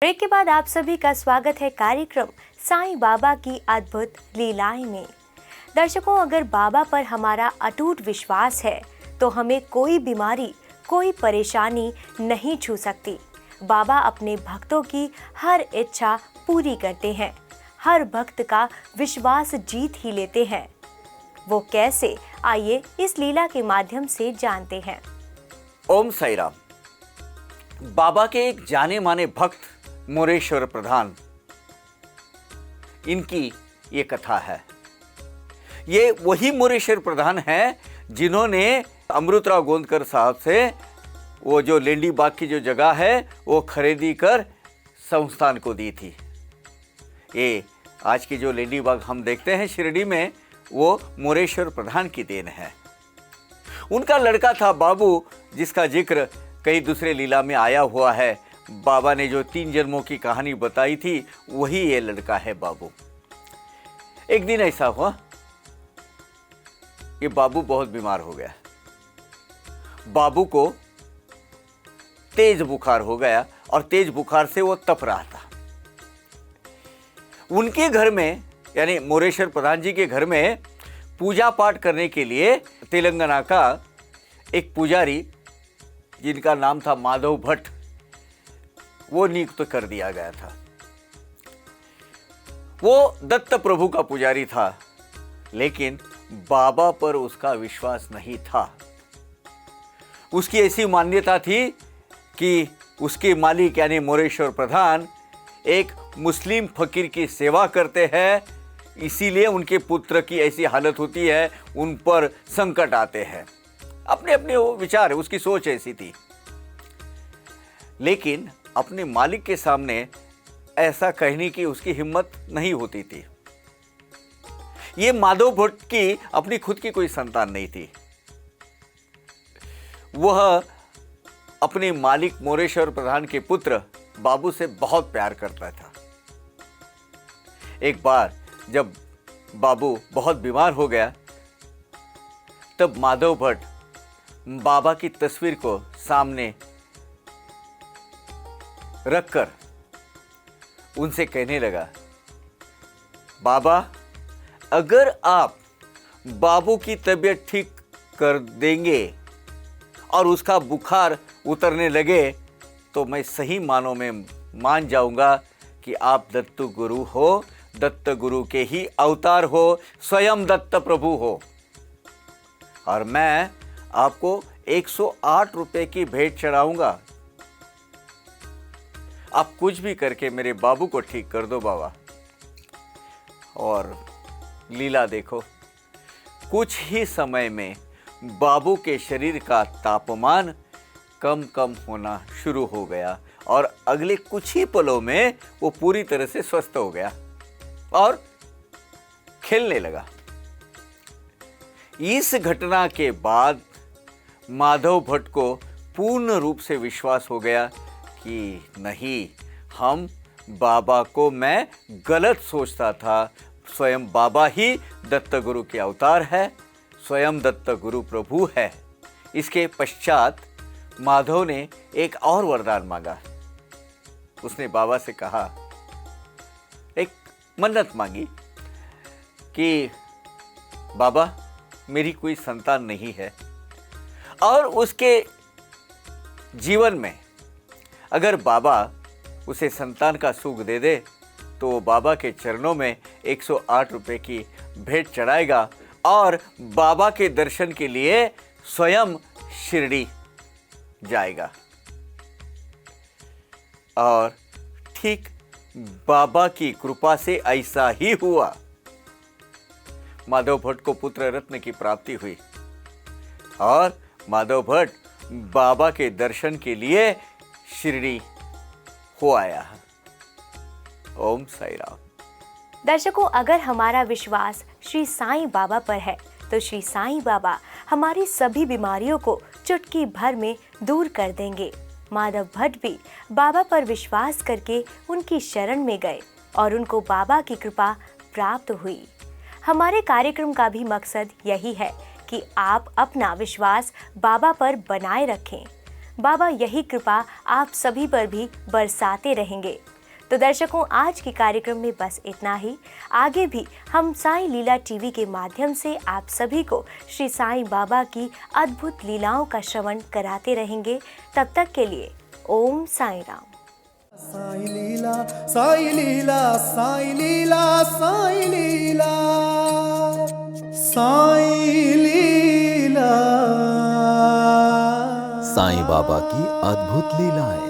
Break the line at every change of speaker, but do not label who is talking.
Break के बाद आप सभी का स्वागत है कार्यक्रम साईं बाबा की अद्भुत लीलाएं में। दर्शकों, अगर बाबा पर हमारा अटूट विश्वास है तो हमें कोई बीमारी, कोई परेशानी नहीं छू सकती। बाबा अपने भक्तों की हर इच्छा पूरी करते हैं, हर भक्त का विश्वास जीत ही लेते हैं। वो कैसे, आइए इस लीला के माध्यम से जानते हैं।
ओम साई राम। बाबा के एक जाने माने भक्त मोरेश्वर प्रधान, इनकी ये कथा है। ये वही मोरेश्वर प्रधान हैं जिन्होंने अमृतराव गोंदकर साहब से वो जो लेंडी बाग की जो जगह है वो खरीदी कर संस्थान को दी थी। ये आज की जो लेंडी बाग हम देखते हैं शिरडी में, वो मोरेश्वर प्रधान की देन है। उनका लड़का था बाबू, जिसका जिक्र कई दूसरे लीला में आया हुआ है। बाबा ने जो 3 जन्मों की कहानी बताई थी, वही ये लड़का है बाबू। एक दिन ऐसा हुआ, ये बाबू बहुत बीमार हो गया। बाबू को तेज बुखार हो गया और तेज बुखार से वो तप रहा था। उनके घर में, यानी मोरेश्वर प्रधान जी के घर में पूजा पाठ करने के लिए तेलंगाना का एक पुजारी, जिनका नाम था माधव भट्ट, वो नियुक्त कर दिया गया था। वो दत्त प्रभु का पुजारी था, लेकिन बाबा पर उसका विश्वास नहीं था। उसकी ऐसी मान्यता थी कि उसके मालिक यानी मोरेश्वर प्रधान एक मुस्लिम फकीर की सेवा करते हैं, इसीलिए उनके पुत्र की ऐसी हालत होती है, उन पर संकट आते हैं। अपने अपने वो विचार, उसकी सोच ऐसी थी। लेकिन अपने मालिक के सामने ऐसा कहने की उसकी हिम्मत नहीं होती थी। ये माधव भट्ट की अपनी खुद की कोई संतान नहीं थी। वह अपने मालिक मोरेश्वर प्रधान के पुत्र बाबू से बहुत प्यार करता था। एक बार जब बाबू बहुत बीमार हो गया, तब माधव भट्ट बाबा की तस्वीर को सामने रखकर उनसे कहने लगा, बाबा, अगर आप बाबू की तबीयत ठीक कर देंगे और उसका बुखार उतरने लगे तो मैं सही मानों में मान जाऊंगा कि आप दत्त गुरु हो, दत्त गुरु के ही अवतार हो, स्वयं दत्त प्रभु हो, और मैं आपको 108 रुपए की भेंट चढ़ाऊंगा। आप कुछ भी करके मेरे बाबू को ठीक कर दो बाबा। और लीला देखो, कुछ ही समय में बाबू के शरीर का तापमान कम कम होना शुरू हो गया और अगले कुछ ही पलों में वो पूरी तरह से स्वस्थ हो गया और खेलने लगा। इस घटना के बाद माधव भट्ट को पूर्ण रूप से विश्वास हो गया कि नहीं, हम बाबा को मैं गलत सोचता था, स्वयं बाबा ही दत्त गुरु के अवतार है, स्वयं दत्त गुरु प्रभु है। इसके पश्चात माधव ने एक और वरदान मांगा। उसने बाबा से कहा, एक मन्नत मांगी कि बाबा, मेरी कोई संतान नहीं है और उसके जीवन में अगर बाबा उसे संतान का सुख दे दे तो वो बाबा के चरणों में 108 रुपए की भेंट चढ़ाएगा और बाबा के दर्शन के लिए स्वयं शिरडी जाएगा। और ठीक बाबा की कृपा से ऐसा ही हुआ। माधव भट्ट को पुत्र रत्न की प्राप्ति हुई और माधव भट्ट बाबा के दर्शन के लिए शिरडी हो आया। ओम साई राम।
दर्शकों, अगर हमारा विश्वास श्री साईं बाबा पर है तो श्री साईं बाबा हमारी सभी बीमारियों को चुटकी भर में दूर कर देंगे। माधव भट्ट भी बाबा पर विश्वास करके उनकी शरण में गए और उनको बाबा की कृपा प्राप्त हुई। हमारे कार्यक्रम का भी मकसद यही है कि आप अपना विश्वास बाबा पर बनाए रखें। बाबा यही कृपा आप सभी पर भी बरसाते रहेंगे। तो दर्शकों, आज के कार्यक्रम में बस इतना ही। आगे भी हम साईं लीला टीवी के माध्यम से आप सभी को श्री साईं बाबा की अद्भुत लीलाओं का श्रवण कराते रहेंगे। तब तक के लिए ओम साईं राम।
साईं लीला साईं लीला साईं लीला साईं लीला साईं लीला।
साईं बाबा की अद्भुत लीलाएं।